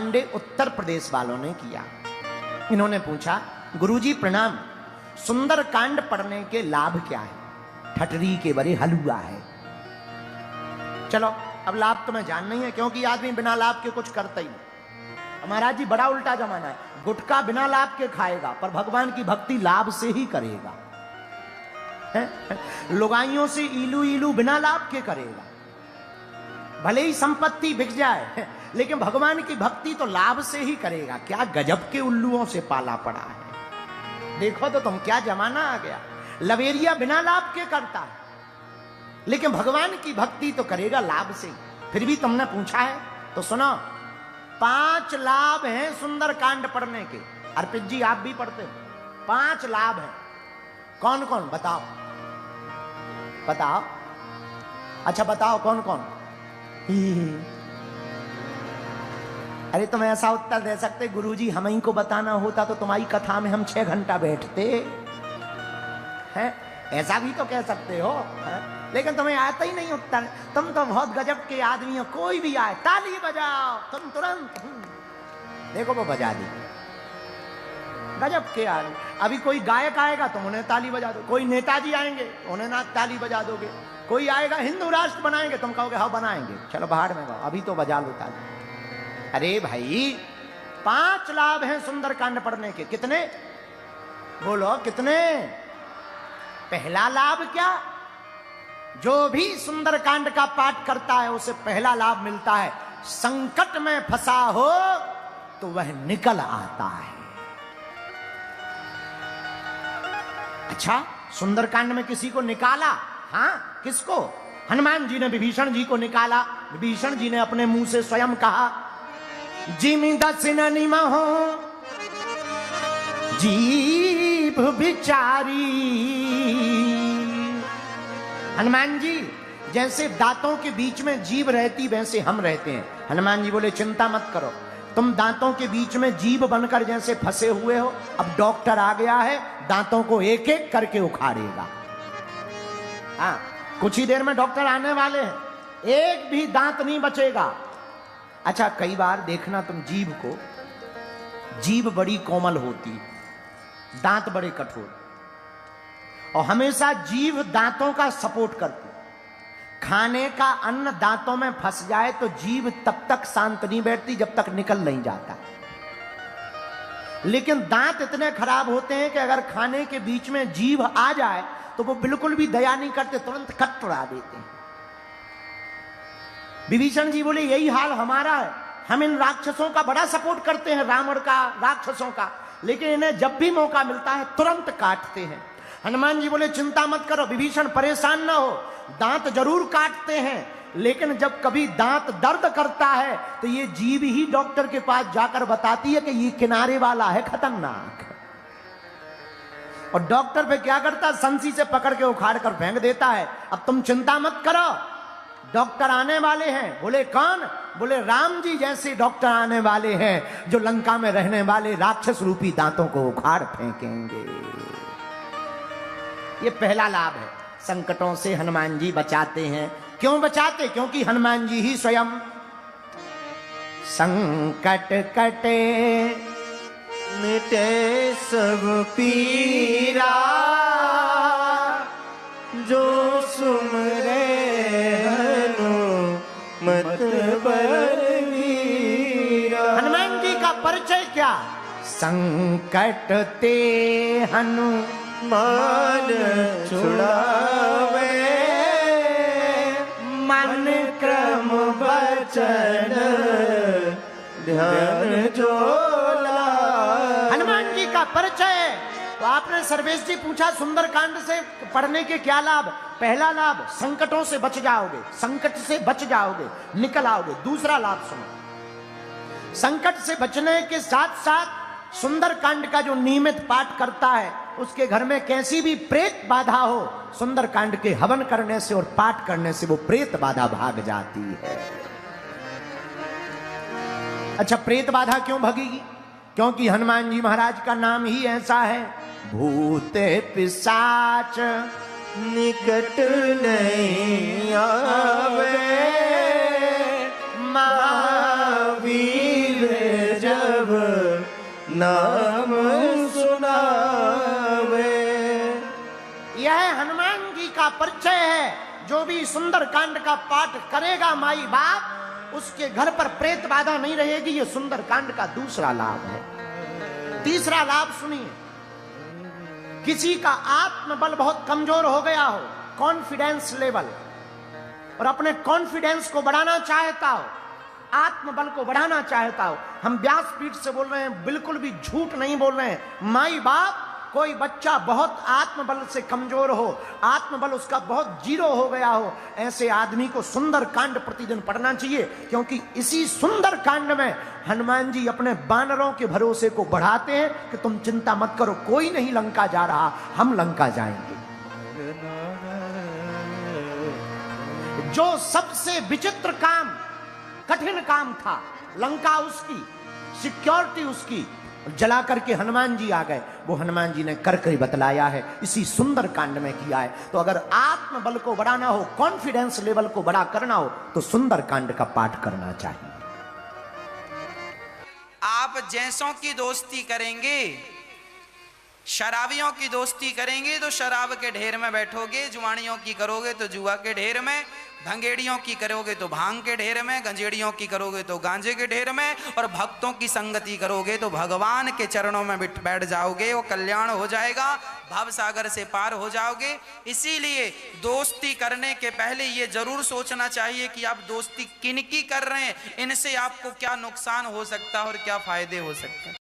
पांडे उत्तर प्रदेश वालों ने किया। इन्होंने पूछा, गुरुजी प्रणाम, सुंदर कांड पढ़ने के लाभ क्या है? ठटरी के बड़े हलुआ है। चलो अब लाभ तुम्हें जानना ही है, क्योंकि आदमी बिना लाभ के कुछ करता ही नहीं। महाराज जी बड़ा उल्टा जमाना है, गुटखा बिना लाभ के खाएगा पर भगवान की भक्ति लाभ से ही करेगा। लुगाइयों से इलू इलू बिना लाभ के करेगा, भले ही संपत्ति बिक जाए लेकिन भगवान की भक्ति तो लाभ से ही करेगा। क्या गजब के उल्लुओं से पाला पड़ा है। देखो तो तुम, क्या जमाना आ गया। लवेरिया बिना लाभ के करता है लेकिन भगवान की भक्ति तो करेगा लाभ से। फिर भी तुमने पूछा है तो सुनो, 5 लाभ हैं सुंदर कांड पढ़ने के। अर्पित जी आप भी पढ़ते हो, 5 लाभ हैं। कौन कौन बताओ, बताओ। अच्छा बताओ कौन कौन। अरे तुम ऐसा उत्तर दे सकते, गुरुजी हम ही को बताना होता तो तुम्हारी कथा में हम 6 घंटा बैठते हैं, ऐसा भी तो कह सकते हो है? लेकिन तुम्हें आता ही नहीं उत्तर। तुम तो बहुत गजब के आदमी हो, कोई भी आए ताली बजाओ तुम तुरंत। देखो वो बजा दी, गजब के आदमी। अभी कोई गायक आएगा तुम उन्हें ताली बजा दो, कोई नेताजी आएंगे उन्हें ना ताली बजा दोगे, कोई आएगा हिंदू राष्ट्र बनाएंगे तुम कहोगे हाँ बनाएंगे, चलो बाहर में गाओ, अभी तो बजा लो ताली। अरे भाई 5 लाभ हैं सुंदरकांड पढ़ने के। कितने बोलो, कितने? पहला लाभ क्या? जो भी सुंदरकांड का पाठ करता है उसे पहला लाभ मिलता है, संकट में फंसा हो तो वह निकल आता है। अच्छा, सुंदरकांड में किसी को निकाला? हाँ, किसको? हनुमान जी ने विभीषण जी को निकाला। विभीषण जी ने अपने मुंह से स्वयं कहा, जिमि दसिन निमहो जीभ बिचारी। हनुमान जी जैसे दांतों के बीच में जीभ रहती वैसे हम रहते हैं। हनुमान जी बोले चिंता मत करो, तुम दांतों के बीच में जीभ बनकर जैसे फंसे हुए हो, अब डॉक्टर आ गया है, दांतों को एक एक करके उखाड़ेगा। हाँ, कुछ ही देर में डॉक्टर आने वाले हैं, एक भी दांत नहीं बचेगा। अच्छा, कई बार देखना तुम जीभ को, जीभ बड़ी कोमल होती, दांत बड़े कठोर, और हमेशा जीभ दांतों का सपोर्ट करती। खाने का अन्न दांतों में फंस जाए तो जीभ तब तक शांत नहीं बैठती जब तक निकल नहीं जाता। लेकिन दांत इतने खराब होते हैं कि अगर खाने के बीच में जीभ आ जाए तो वो बिल्कुल भी दया नहीं करते, तुरंत कट उड़ा देते हैं। विभीषण जी बोले यही हाल हमारा है, हम इन राक्षसों का बड़ा सपोर्ट करते हैं, रावण का, राक्षसों का, लेकिन इन्हें जब भी मौका मिलता है तुरंत काटते हैं। हनुमान जी बोले चिंता मत करो विभीषण, परेशान ना हो, दांत जरूर काटते हैं, लेकिन जब कभी दांत दर्द करता है तो ये जीभ ही डॉक्टर के पास जाकर बताती है कि ये किनारे वाला है, खतरनाक। और डॉक्टर पे क्या करता है, संसी से पकड़ के उखाड़ कर फेंक देता है। अब तुम चिंता मत करो, डॉक्टर आने वाले हैं। बोले कौन? बोले राम जी जैसे डॉक्टर आने वाले हैं जो लंका में रहने वाले राक्षस रूपी दांतों को उखाड़ फेंकेंगे। ये पहला लाभ है, संकटों से हनुमान जी बचाते हैं। क्यों बचाते? क्योंकि हनुमान जी ही स्वयं संकट कटे मिटे सब पीरा, जो सुमरे हनुमत बलवीरा। हनुमान जी का परिचय क्या? संकट ते मान छुड़ावे, मन क्रम बचन ध्यान जो लावे। हनुमान जी का परिचय। तो आपने सर्वेश जी पूछा सुंदरकांड से पढ़ने के क्या लाभ? पहला लाभ, संकटों से बच जाओगे, संकट से बच जाओगे, निकल आओगे। दूसरा लाभ सुनो, संकट से बचने के साथ साथ सुंदरकांड का जो नियमित पाठ करता है उसके घर में कैसी भी प्रेत बाधा हो, सुंदरकांड के हवन करने से और पाठ करने से वो प्रेत बाधा भाग जाती है। अच्छा, प्रेत बाधा क्यों भगेगी? क्योंकि हनुमान जी महाराज का नाम ही ऐसा है, भूत पिशाच निकट नहीं आवे, महावीर नाम सुनावे। यह हनुमान जी का परिचय है। जो भी सुंदर कांड का पाठ करेगा माई बाप, उसके घर पर प्रेत बाधा नहीं रहेगी। ये सुंदर कांड का दूसरा लाभ है। तीसरा लाभ सुनिए। किसी का आत्मबल बहुत कमजोर हो गया हो, कॉन्फिडेंस लेवल, और अपने कॉन्फिडेंस को बढ़ाना चाहता हो, आत्मबल को बढ़ाना चाहता हो। हम व्यासपीठ से बोल रहे हैं, बिल्कुल भी झूठ नहीं बोल रहे हैं। माई बाप, कोई बच्चा बहुत आत्मबल से कमजोर हो, आत्मबल उसका बहुत जीरो हो गया हो, ऐसे आदमी को सुंदर कांड प्रतिदिन पढ़ना चाहिए। क्योंकि इसी सुंदर कांड में हनुमान जी अपने बानरों के भरोसे को बढ़ाते हैं कि तुम चिंता मत करो, कोई नहीं लंका जा रहा, हम लंका जाएंगे। जो सबसे विचित्र काम, कठिन काम था, लंका उसकी, सिक्योरिटी उसकी, जला करके हनुमान जी आ गए, वो हनुमान जी ने करके बतलाया है, इसी सुंदर कांड में किया है। तो अगर आत्मबल को बढ़ाना हो, कॉन्फिडेंस लेवल को बड़ा करना हो, तो सुंदर कांड का पाठ करना चाहिए। आप जैसों की दोस्ती करेंगे, शराबियों की दोस्ती करेंगे तो शराब के ढेर में बैठोगे, जुआनियों की करोगे तो जुआ के ढेर में, भंगेड़ियों की करोगे तो भांग के ढेर में, गंजेड़ियों की करोगे तो गांजे के ढेर में, और भक्तों की संगति करोगे तो भगवान के चरणों में बैठ जाओगे, वो कल्याण हो जाएगा, भव सागर से पार हो जाओगे। इसीलिए दोस्ती करने के पहले ये जरूर सोचना चाहिए कि आप दोस्ती किनकी कर रहे हैं, इनसे आपको क्या नुकसान हो सकता है और क्या फायदे हो सकते हैं।